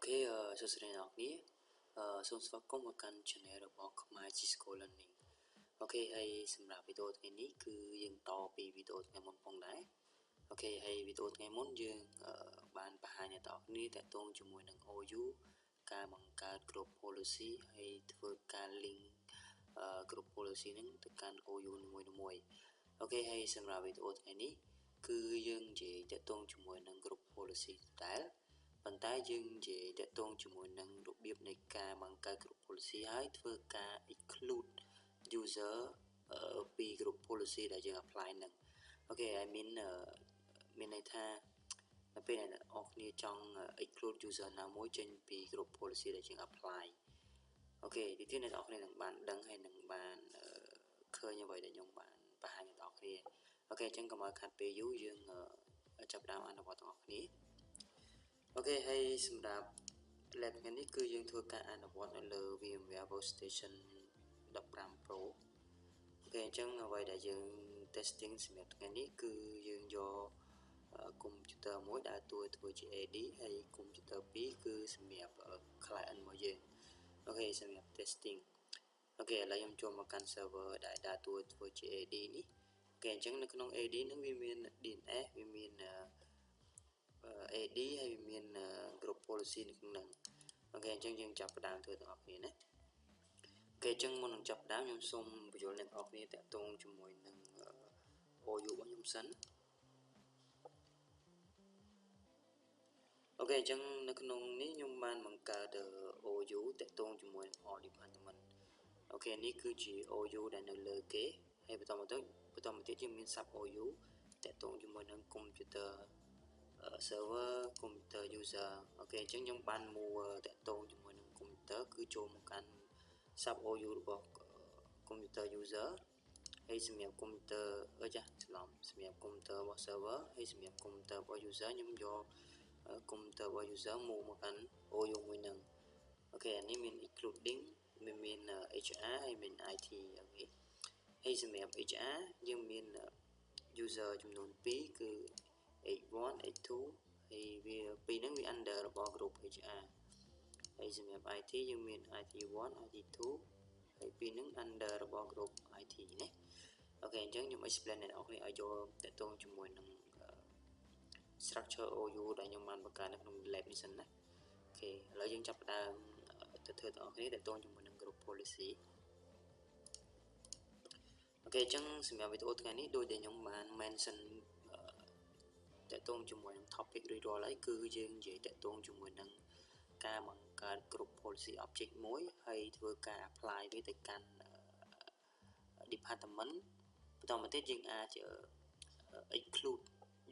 Ok,សួស្តីអ្នកនរគ្នាសូមស្វាគមន៍មកកាន់ channel របស់ខ្មែរ Cisco Learning អូខេហើយសម្រាប់វីដេអូថ្ងៃនេះគឺយើងតពីវីដេអូថ្ងៃមុនផងដែរអូខេហើយវីដេអូថ្ងៃមុនយើងបានបង្ហាញអ្នកនរគ្នាតាក់ទងជាមួយនឹង OU ការបង្កើត group policy ហើយធ្វើការ link group policy ហ្នឹងទៅកាន់ OU នីមួយៗអូខេហើយសម្រាប់វីដេអូថ្ងៃនេះគឺយើងនិយាយតាក់ទងជាមួយនឹង group policy ដែរប៉ុន្តែយើងនិយាយតាក់ទងជាមួយនឹងរបៀបនៃការបង្កើត group policy ហើយធ្វើការ exclude user ពី group policy ដែលយើង apply នឹងអូខេ I mean មានន័យថានៅពេលដែលអ្នកនរគ្នាចង់ exclude user ណាមួយចេញពី group policy ដែលយើង apply អូខេទីទៀតអ្នកនរគ្នានឹងបានដឹងហើយនឹងបានឃើញអ្វីដែលខ្ញុំបានបង្ហាញអ្នកនរគ្នាអូខេអញ្ចឹងកុំឲ្យខាត់ពេលយូរយើងចាប់ផ្ដើមអនុវត្តទាំងអស់គ្នាអូខេហើយសម្រាប់ lab ថ្ងៃនេះគឺយើងធ្វើការអនុវត្តនៅលើ VMware Workstation 15 Pro អូខេអញ្ចឹងអ្វីដែលយើង testing សម្រាប់ថ្ងៃនេះគឺយើងយក computer មួយដែលតួធ្វើជា AD ហើយកុំព្យូទ័រ2គឺសម្រាប់ client របស់យើងអូខេសម្រាប់ testing អូខេឥឡូវខ្ញុំចូលមកកាន់ server ដែលដើរតួធ្វើជា AD នេះអូខេអញ្ចឹងនៅក្នុង AD ហ្នឹងវាមាន DNS វាមាន AD ហើយវាមាន group policy នៅក្នុងហ្នឹងអូខេអញ្ចឹងយើងចាប់ផ្ដើមធ្វើទាំងអស់គ្នាណាអូខេអញ្ចឹងមុននឹងចាប់ផ្ដើមខ្ញុំសូមបញ្យល់អ្នកនរគ្នាតាក់ទងជាមួយនឹង OU របស់ខ្ញុំសិនអូខេអញ្ចឹងនៅក្នុងនេះខ្ញុំបានបង្កើត OU តាក់ទងជាមួយនឹង all department អូខេនេះគឺជា OU ដែលនៅលើគេហើយបន្តមកទៀតយើងមាន sub OU តាក់ទងជាមួយនឹង computer server computer user អូខេអញ្ចឹងខ្ញុំបានmuaតាក់ទងជាមួយនឹង computer គឺចូលមកកាន់ sub OU របស់ computer user ហើយសម្រាប់ computer ច្រឡំសម្រាប់ computer របស់ server ហើយសម្រាប់ computer របស់ user ខ្ញុំយក computer របស់ user មកកាន់ OU មួយនឹងអូខេអានេះមាន including មាន HR ហើយមាន IT អូខេហើយសម្រាប់ HR យើងមាន user ចំនួន2គឺ H1 H2 ហើយវាពីរហ្នឹងវា under របស់ group HR ហើយសម្រាប់ IT យើងមាន IT1 IT2 ហើយពីរហ្នឹង under របស់ group IT ណាអូខេអញ្ចឹងខ្ញុំ explain អ្នកនរគ្នាឲ្យយល់តាក់ទងជាមួយនឹង structure OU ដែលខ្ញុំបានបង្កើតនៅក្នុង lab នេះសិនណាអូខេឥឡូវយើងចាប់ផ្ដើមទៅធ្វើទាំងអស់គ្នាតាក់ទងជាមួយនឹង group policy អូខេអញ្ចឹងសម្រាប់វីដេអូថ្ងៃនេះដូចដែលខ្ញុំបាន mention តាក់ទងជាមួយនឹង topic រួចរាល់ហើយគឺយើងនិយាយតាក់ទងជាមួយនឹងការបង្កើត group policy object មួយហើយធ្វើការ apply វាទៅកាន់ department បន្តមកទៀតយើងអាច exclude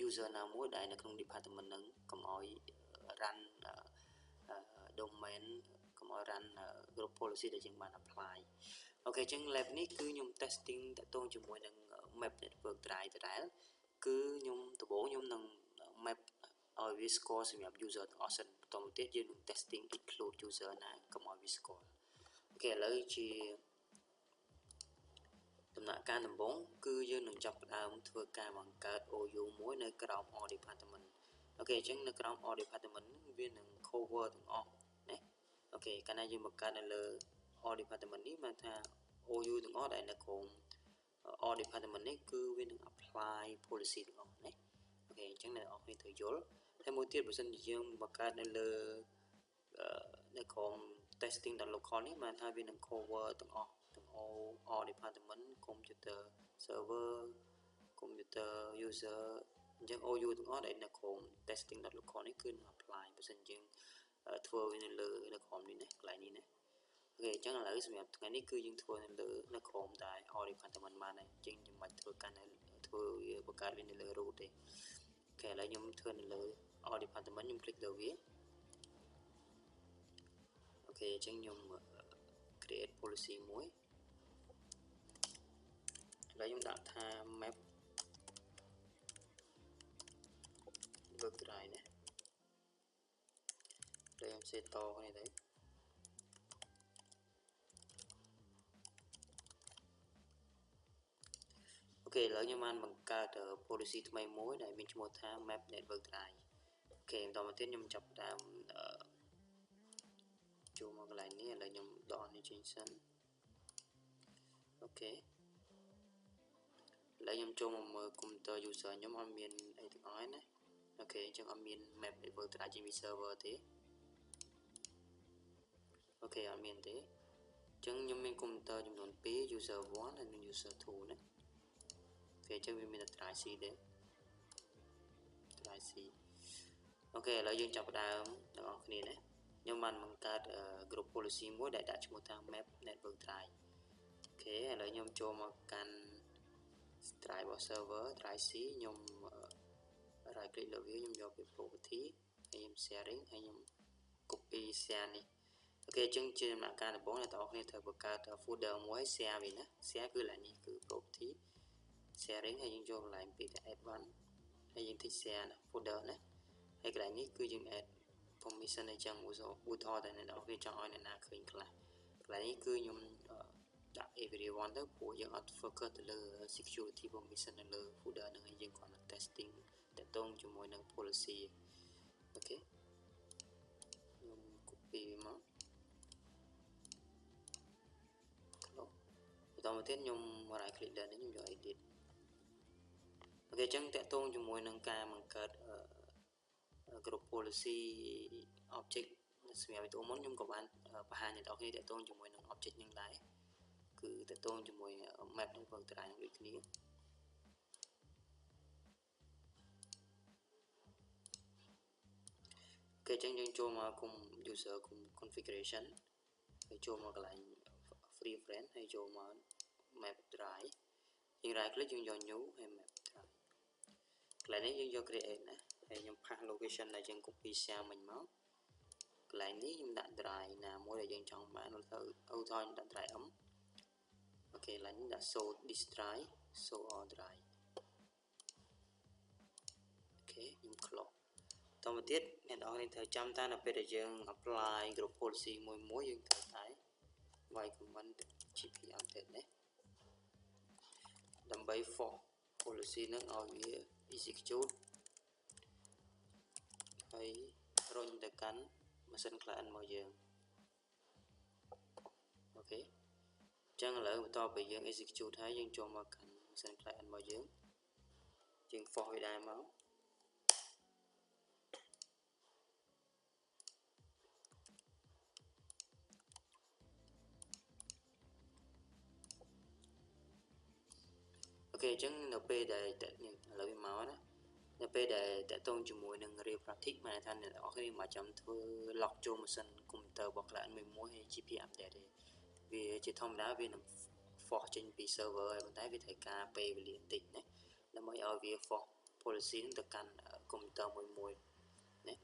user ណាមួយដែលនៅក្នុង department ហ្នឹងកុំឲ្យ run domain កុំឲ្យ run group policy ដែលយើងបាន apply អូខេអញ្ចឹង lab នេះគឺខ្ញុំ testing តាក់ទងជាមួយនឹង map network drive ដដែលគឺខ្ញុំដំបូងខ្ញុំនឹង map ឲ្យវាស្គាល់សម្រាប់ user ទាំងអស់សិនបន្តមកទៀតយើងនឹង testing exclude user ណាកុំឲ្យវាស្គាល់អូខេឥឡូវជាដំណាក់កាលដំបូងគឺយើងនឹងចាប់ផ្ដើមធ្វើការបង្កើត OU មួយនៅក្រោម all department អូខេអញ្ចឹងនៅក្រោម all department វានឹង cover ទាំងអស់ណាអូខេកាលណាយើងបង្កើតនៅលើ all department នេះបានថា OU ទាំងអស់ដែលនៅក្រោម all department នេះគឺវានឹង apply policy ទាំងអស់ណាអូខេអញ្ចឹងអ្នកនរគ្នាត្រូវយល់ហើយមួយទៀតបើសិនជាយើងបង្កើតនៅលើនៅក្រោម testing.local នេះបានថាវានឹង cover ទាំងអស់ទាំង all department computer server computer user អញ្ចឹង OU ទាំងអស់ដែលនៅក្រោម testing.local នេះគឺនឹង apply បើសិនយើងធ្វើវានៅលើនៅក្រោមនេះណាកន្លែងនេះណាអូខេអញ្ចឹងឥឡូវសម្រាប់ថ្ងៃនេះគឺយើងធ្វើនៅក្រោមតែ all department បានហើយអញ្ចឹងខ្ញុំមិនធ្វើការធ្វើវាបង្កើតវានៅលើ root ទេអូខេឥឡូវខ្ញុំធ្វើនៅលើ all department ខ្ញុំ click លើវាអូខេអញ្ចឹងខ្ញុំ create policy មួយឥឡូវខ្ញុំដាក់ថា map work drive ណាឥឡូវខ្ញុំ set តគ្នាទៅអូខេឥឡូវខ្ញុំបានបង្កើត policy ថ្មីមួយដែលមានឈ្មោះថា map network drive អូខេបន្តមកទៀតខ្ញុំចាប់ផ្ដើម នេះឥឡូវខ្ញុំដកនេះចេញសិនអូខេឥឡូវខ្ញុំចូលមកមើល computer user ខ្ញុំអត់មានអីទាំងអស់ណាអូខេអញ្ចឹងអត់មាន map network ត្រាច់ជា server ទេអូខេអត់មានទេអញ្ចឹងខ្ញុំមាន computer ចំនួន2 user 1 និង user 2ណាអូខេអញ្ចឹងវាមានតែត្រាច់ C ទេត្រាច់ C អូខេឥឡូវយើងចាប់ផ្ដើមទាំងអស់គ្នាណាខ្ញុំបានបង្កើត group policy មួយដែលដាក់ឈ្មោះថា map network drive អូខេឥឡូវខ្ញុំចូលមកកាន់ drive របស់ server drive C ខ្ញុំ right click លើវាខ្ញុំយកពី property ហើយខ្ញុំ sharing ហើយខ្ញុំ copy share នេះអូខេអញ្ចឹងជាដំណាក់កាលដំបូងអ្នកទាំងអស់គ្នាត្រូវបង្កើត folder មួយ share វាណា share គឺកន្លែងនេះគឺ property sharing ហើយយើងយកកន្លែងពី add one ហើយយើង tick share ណា folder ណាហើយកន្លែងនេះគឺយើង add permission អញ្ចឹងឧទាហរណ៍តែអ្នកទាំងអស់គ្នាចង់ឲ្យអ្នកណាឃើញខ្លះកន្លែងនេះគឺខ្ញុំដាក់ everyone ទៅព្រោះយើងអត់ focus ទៅលើ security permission នៅលើ folder ហ្នឹងហើយយើងគ្រាន់តែ testing តកតងជាមួយនឹង policy អូខេខ្ញុំ copy វាមកបន្តមកទៀតខ្ញុំ right click លើនេះខ្ញុំយក edit អូខេអញ្ចឹងតកតងជាមួយនឹងការបង្កើតgroup policy object សម្រាប់វីដេអូមុនខ្ញុំក៏បានបង្ហាញអ្នកនរគ្នាតកតងជាមួយនឹង object នឹងដែរគឺតកតងជាមួយ map នឹងបងត្រាញដូចគ្នាគេអញ្ចឹងយើងចូលមកគុំ user configuration ហើយចូលមកកន្លែង free friend ហើយចូលមក map drive យើង right click យើងយក new ហើយ map drive កន្លែងនេះយើងយក create ណាហើយខ្ញុំផាស location ដែលយើង copy share មិញមកកន្លែងនេះខ្ញុំដាក់ drive ណាមួយដែលយើងចង់បានទៅឧទាហរណ៍ខ្ញុំដាក់ drive M អូខេកន្លែងនេះដាក់ show this drive show all drive អូខេខ្ញុំ close តទៅទៀតអ្នកនរគ្នាត្រូវចាំថានៅពេលដែលយើង apply group policy មួយយើងត្រូវតែវាយ comment GP update នេះដើម្បី force policy នឹងឲ្យវា execute ហើយរុញទៅកាន់ machine client មកយើងអូខេអញ្ចឹងឥឡូវបន្ទាប់ពីយើង execute ហើយយើងចូលមកកាន់ machine client មកយើង force វាដែរមកអូខេអញ្ចឹងនៅពេលដែលឥឡូវវាមកណានៅពេលដែលតកតងជាមួយនឹង real practice មានន័យថាអ្នកនរគ្នាមិនចាំធ្វើ lock ចូល machine computer របស់ client មួយហើយ GP update ទេវាជាធម្មតាវានឹង force ចេញពី server ហើយប៉ុន្តែវាត្រូវការពេលវេលាបន្តិចណាដើម្បីឲ្យវា force policy នឹងទៅកាន់ computer មួយណា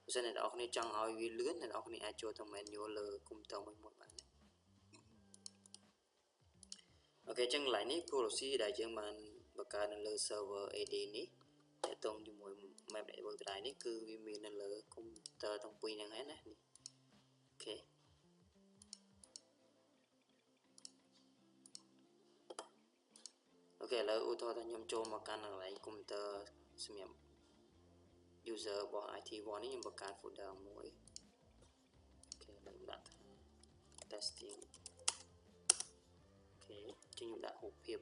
បើសិនអ្នកនរគ្នាចង់ឲ្យវាលឿនអ្នកនរគ្នាអាចចូលទៅ manual លើ computer មួយបានអូខេអញ្ចឹងកន្លែងនេះ policy ដែលយើងបានបង្កើតនៅលើ server AD នេះតកតងជាមួយ map network drive នេះគឺវាមាននៅលើ computer ទាំងពីរហ្នឹងហើយណានេះអូខេអូខេឥឡូវឧទាហរណ៍ថាខ្ញុំចូលមកកាន់កន្លែង computer សម្រាប់ user របស់ IT1 នេះខ្ញុំបង្កើត folder មួយអូខេឥឡូវខ្ញុំដាក់ថា testing អូខេខ្ញុំដាក់រូបភាព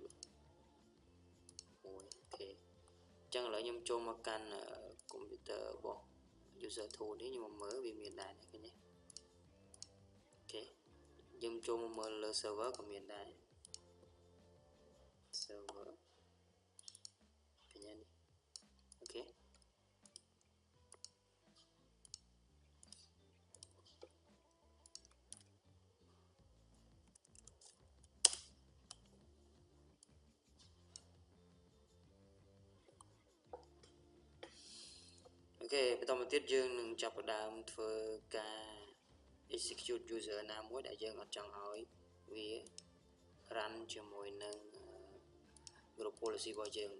មួយអូខេអញ្ចឹងឥឡូវខ្ញុំចូលមកកាន់ computer របស់ user 2 នេះខ្ញុំមកមើលវាមានដែរឃើញទេអូខេយើងចូលមកមើលលើ server ក៏មានដែរ server ឃើញទេអូខេអូខេបន្តមកទៀតយើងនឹងចាប់ផ្ដើមធ្វើការ execute user ណាមួយដែលយើងអត់ចង់ឲ្យវា run ជាមួយនឹង group policy របស់យើង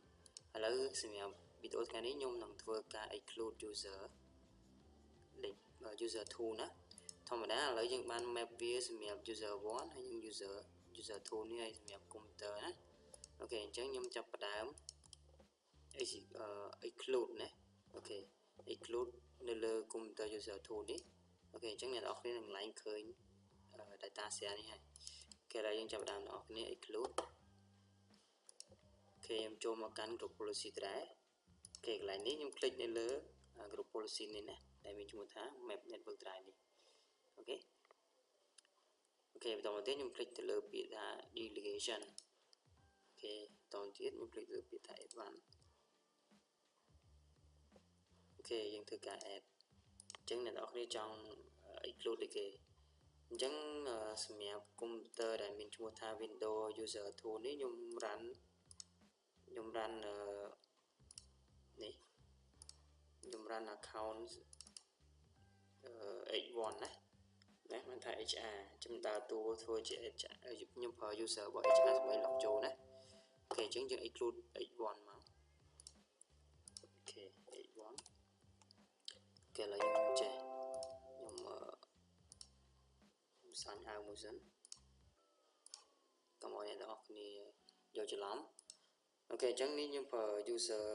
ឥឡូវសម្រាប់វីដេអូថ្ងៃនេះខ្ញុំនឹងធ្វើការ exclude user លេខ user 2 ណាធម្មតាឥឡូវយើងបាន map វាសម្រាប់ user 1 ហើយនិង user 2 នេះហើយសម្រាប់ computer ណាអូខេអញ្ចឹងខ្ញុំចាប់ផ្ដើម exclude ណាអូខេ exclude នៅលើ computer user 2 នេះអូខេអញ្ចឹងអ្នកនរគ្នានឹងឡើងឃើញ data set នេះហើយគេឥឡូវយើងចាប់ដើមអ្នកនរគ្នា exclude គេខ្ញុំចូលមកកាន់ group policy ដែរគេកន្លែងនេះខ្ញុំ click នៅលើ group policy នេះណាដែលមានឈ្មោះថា map network drive នេះអូខេបន្តមកទៀតខ្ញុំ click ទៅលើពាក្យថា delegation អូខេបន្តទៀតខ្ញុំ click លើពាក្យថា advanced អូខេយើងធ្វើការ add អញ្ចឹងអ្នកនរគ្នាចង់ exclude គេអញ្ចឹងសម្រាប់កុំព្យូទ័រដែលមានឈ្មោះថា Windows User Tool នេះខ្ញុំ run នេះខ្ញុំ run account H1 ណាមិនថា HR ខ្ញុំដើរតួធ្វើជា HR ខ្ញុំប្រើ user របស់ HR ដើម្បី log ចូលណាអូខេអញ្ចឹងយើង exclude H1 មកអូខេ H1 គេឥឡូវខ្ញុំចេះខ្ញុំសាញ់អាវមួយសិនកុំឲ្យអ្នកនរគ្នាយកច្រឡំអូខេអញ្ចឹងនេះខ្ញុំប្រើ user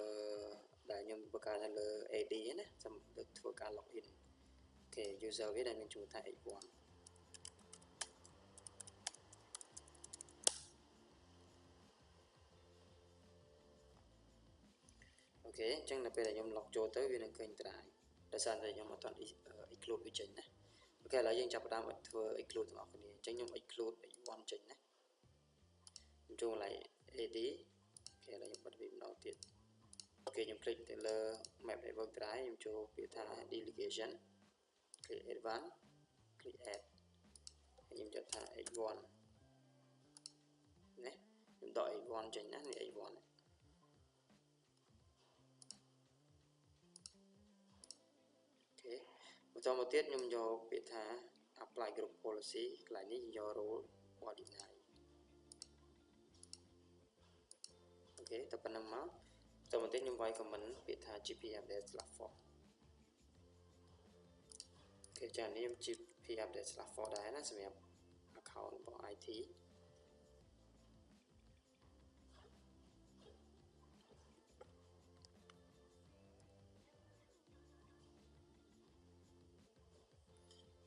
ដែលខ្ញុំបង្កើតនៅលើ AD ណាសម្រាប់ធ្វើការ login អូខេ user វាដែលមានឈ្មោះថា H1 អូខេអញ្ចឹងនៅពេលដែលខ្ញុំ log ចូលទៅវានឹងឃើញត្រាយដោយសារតែខ្ញុំអត់ទាន់ exclude វាចេញណាអូខេឥឡូវយើងចាប់ផ្ដើមធ្វើ exclude ទាំងអស់គ្នាអញ្ចឹងខ្ញុំ exclude H1 ចេញណាខ្ញុំចូលកន្លែង AD អូខេឥឡូវខ្ញុំបិទវាម្ដងទៀតអូខេខ្ញុំ click ទៅលើ map network drive ខ្ញុំចូលពាក្យថា delegation click advanced click add ខ្ញុំចុចថា H1 ណាខ្ញុំដក H1 ចេញណានេះ H1 បន្តមកទៀតខ្ញុំយកពាក្យថា apply group policy កន្លែងនេះយក role ordinary អូខេតែប៉ុណ្្នឹងមកបន្តមកទៀតខ្ញុំវាយ comment ពាក្យថា gp update/for អូខេចានេះខ្ញុំ gp update/for ដែរណាសម្រាប់ account របស់ IT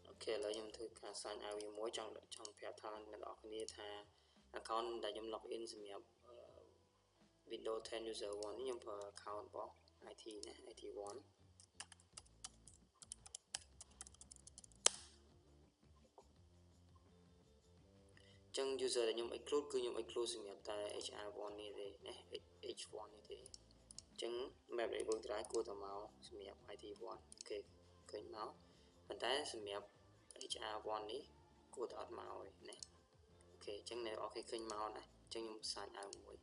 អូខេឥឡូវខ្ញុំធ្វើការ sign out វាមួយចង់ប្រាប់ថាអ្នកនរគ្នាថា account ដែលខ្ញុំ log in សម្រាប់ Windows 10 user 1 នេះខ្ញុំប្រើ account របស់ IT ណា IT1 ចឹង user ដែលខ្ញុំ exclude គឺខ្ញុំ exclude សម្រាប់តែ HR1 នេះទេណា H1 នេះទេចឹង map network drive គួរតែមកសម្រាប់ IT1 អូខេឃើញមកប៉ុន្តែសម្រាប់ HR1 នេះគួរតែអត់មកទេណាអូខេចឹងអ្នកនរគ្នាឃើញមកណាចឹងខ្ញុំសាញឲ្យមួយ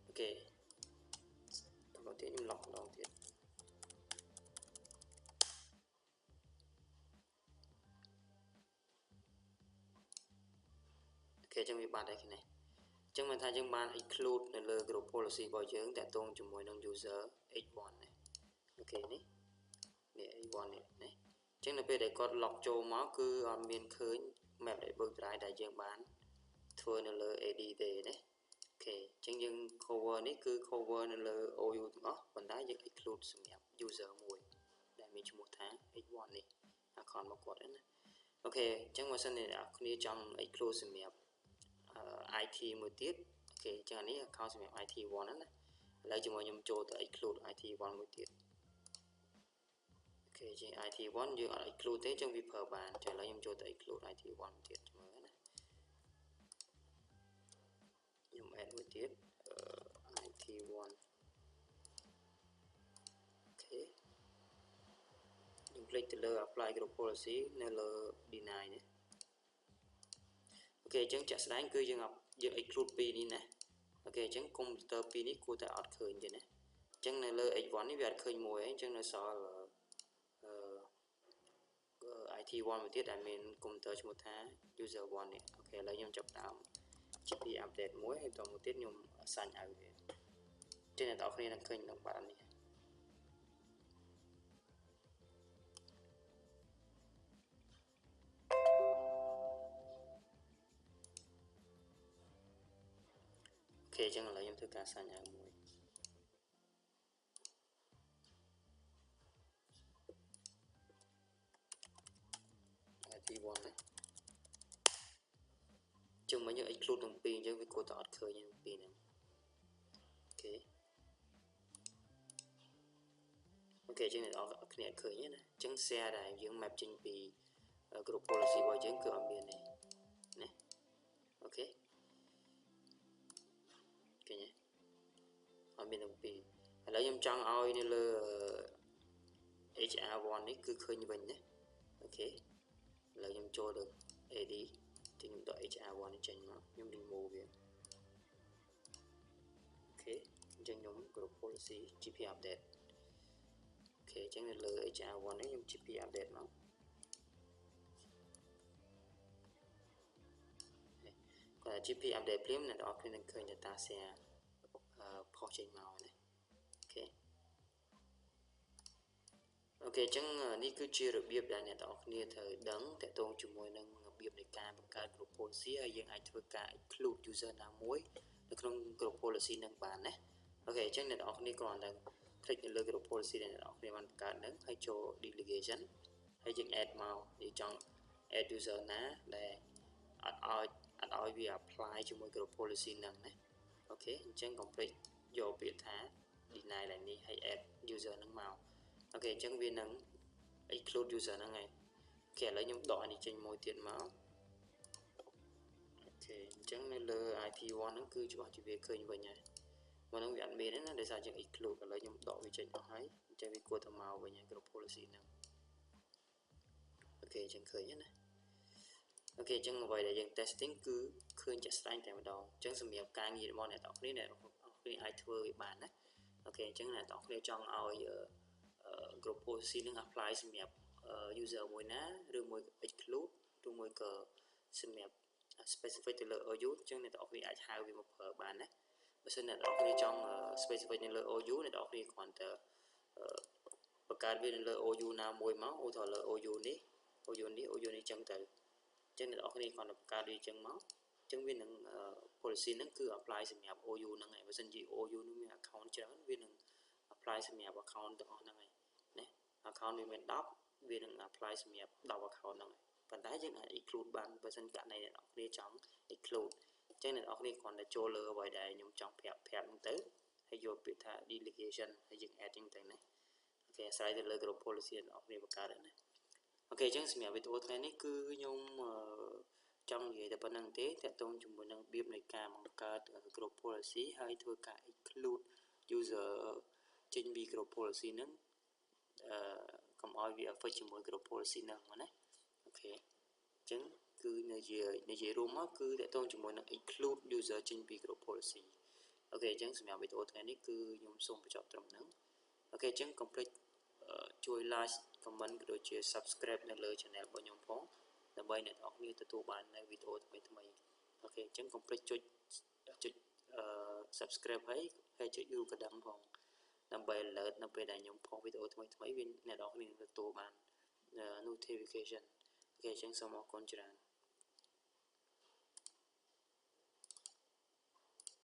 អូខេបន្តទៀតខ្ញុំ log ម្ដងទៀតអូខេចឹងវាបាត់ហើយគ្នាចឹងមិនថាយើងបាន exclude នៅលើ group policy របស់យើងតាក់ទងជាមួយនឹង user H1 ណាអូខេនេះ H1 នេះណាចឹងនៅពេលដែលគាត់ log ចូលមកគឺអត់មានឃើញ map network drive ដែលយើងបានធ្វើនៅលើ AD ទេណាអូខេចឹងយើង cover នេះគឺ cover នៅលើ OU ទាំងអស់ប៉ុន្តែយើង exclude សម្រាប់ user មួយដែលមានឈ្មោះថា H1 នេះ account របស់គាត់ណាអូខេចឹងបើសិនអ្នកគ្នាចង់ exclude សម្រាប់IT មួយទៀតអូខេចឹងអានេះ account សម្រាប់ IT1 ណាឥឡូវជាមួយខ្ញុំចូលទៅ exclude IT1 មួយទៀតអូខេជាង IT1 យើងអត់ exclude ទេចឹងវាប្រើបានចឹងឥឡូវខ្ញុំចូលទៅ exclude IT1 មួយទៀតមើលណាខ្ញុំ add មួយទៀត IT1 អូខេខ្ញុំ click ទៅលើ apply group policy នៅលើ deny នេះអូខេអញ្ចឹងចាក់ស្ដែងគឺយើង exclude ពីរនេះណាអូខេអញ្ចឹងកុំព្យូទ័រពីរនេះគួរតែអត់ឃើញទេណាអញ្ចឹងនៅលើ H1 នេះវាអត់ឃើញមួយអញ្ចឹងនៅសល់IT1 មួយទៀតដែលមានកុំព្យូទ័រឈ្មោះថា user 1 នេះអូខេឥឡូវខ្ញុំចាប់ដើម GP update មួយហើយបន្តមកទៀតខ្ញុំ sign out វាចឹងអ្នកនរគ្នានឹងឃើញក្នុងបាតនេះអូខេចឹងឥឡូវខ្ញុំធ្វើការ sign out មួយ IP1 đấy chừng mấy những exclude đồng pin chứ với cô tọt khởi như đồng pin này ok ok chừng này đó cái khởi nhé này chừng xe này những map chừng vì group policy bao chừng cửa âm biên này nè ok ok nhé âm biên đồng pin lấy em trăng oi nên là HR1 này cứ khởi như vậy nhé ok lấy em cho được AD thì chúng ta HR1 này change mà nhưng remove việc ok chẳng nhóm group policy GP update ok chẳng là lừa HR1 ấy nhưng GP update nó còn là GP update phím này đó khi nên khởi nhà ta sẽ phó trên màu này ok ok chẳng ní cứ chia được biếp đại này đó khi thời đấng tại tôn chủ môi nâng biếp này ca bằng cả group policy hay những ai thưa cả exclude user nào muối được trong group policy nâng bàn này ok chẳng là đó khi còn là click lên group policy này đó khi bạn cả nâng hay cho delegation hay những add màu để chọn add user ná để add all we apply cho mỗi group policy nâng này ok chẳng complete vô biệt thá deny lại ní hay add user nâng màu ok chẳng viên nâng exclude user nâng này kẻ lấy nhóm đỏ này trên môi tiền máu ok chẳng nên là IP1 nó cứ cho chỉ về khơi như vậy nhỉ mà nó bị ăn bền đấy để sao chẳng exclude lấy nhóm đỏ về trên nó hay chạy về cua thầm màu về nhà group policy nâng ok chẳng khơi nhé này ok chẳng vậy để dừng testing cứ khơi chạy style tại đầu chẳng xem nhiều cái gì món này đọc này cái ai thưa bạn đấy ok chẳng là đọc để trong ao group policyនឹង apply សម្រាប់ user មួយណាឬមួយ exclude ឬមួយក៏សម្រាប់ specific ទៅលើ OU អញ្ចឹងអ្នកទាំងអស់គ្នាអាចហៅវាមកប្រើបានណាបើសិនអ្នកទាំងអស់គ្នាចង់ specific នៅលើ OU អ្នកទាំងអស់គ្នាគ្រាន់តែបង្កើតវានៅលើ OU ណាមួយមកឧទាហរណ៍លើ OU នេះ OU នេះ OU នេះអញ្ចឹងទៅអញ្ចឹងអ្នកទាំងអស់គ្នាគ្រាន់តែបង្កើតវាអញ្ចឹងមកអញ្ចឹងវានឹង policy ហ្នឹងគឺ apply សម្រាប់ OU ហ្នឹងហើយបើសិនជា OU នោះមាន account ច្រើនវានឹង apply សម្រាប់ account ទាំងអស់ហ្នឹងហើយណា account វាមាន10វានឹង apply សម្រាប់10 account ហ្នឹងហើយប៉ុន្តែយើងអាច include បានបើសិនករណីអ្នកនរគ្នាចង់ include អញ្ចឹងអ្នកនរគ្នាគ្រាន់តែចូលលើអ្វីដែលខ្ញុំចង់ប្រាប់ហ្នឹងទៅហើយយកពាក្យថា delegation ហើយយើង add ហ្នឹងទៅណាអូខេអាស្រ័យទៅលើ group policy អ្នកនរគ្នាបង្កើតហ្នឹងណាអូខេអញ្ចឹងសម្រាប់វីដេអូថ្ងៃនេះគឺខ្ញុំចង់និយាយតែប៉ុណ្្នឹងទេតាក់ទងជាមួយនឹងរបៀបនៃការបង្កើត group policy ហើយធ្វើការ include user ចេញពី group policy ហ្នឹងកុំឲ្យវា affect ជាមួយ group policy ហ្នឹងណាអូខេអញ្ចឹងគឺនិយាយរួមមកគឺតាក់ទងជាមួយនឹង include user ចេញពី group policy អូខេអញ្ចឹងសម្រាប់វីដេអូថ្ងៃនេះគឺខ្ញុំសូមបញ្ចប់ត្រឹមហ្នឹងអូខេអញ្ចឹង complete ជួយ like comment ក៏ដូចជា subscribe នៅលើ channel របស់ខ្ញុំផងដើម្បីអ្នកនរគ្នាទទួលបាននៅវីដេអូថ្មីៗអូខេអញ្ចឹង complete ចុច subscribe ហើយចុច bell កណ្ដឹងផងដើម្បី alert នៅពេលដែលខ្ញុំផុសវីដេអូថ្មីៗវាអ្នកនរគ្នានឹងទទួលបាន notification អូខេអញ្ចឹងសូមអរគុណច្រើន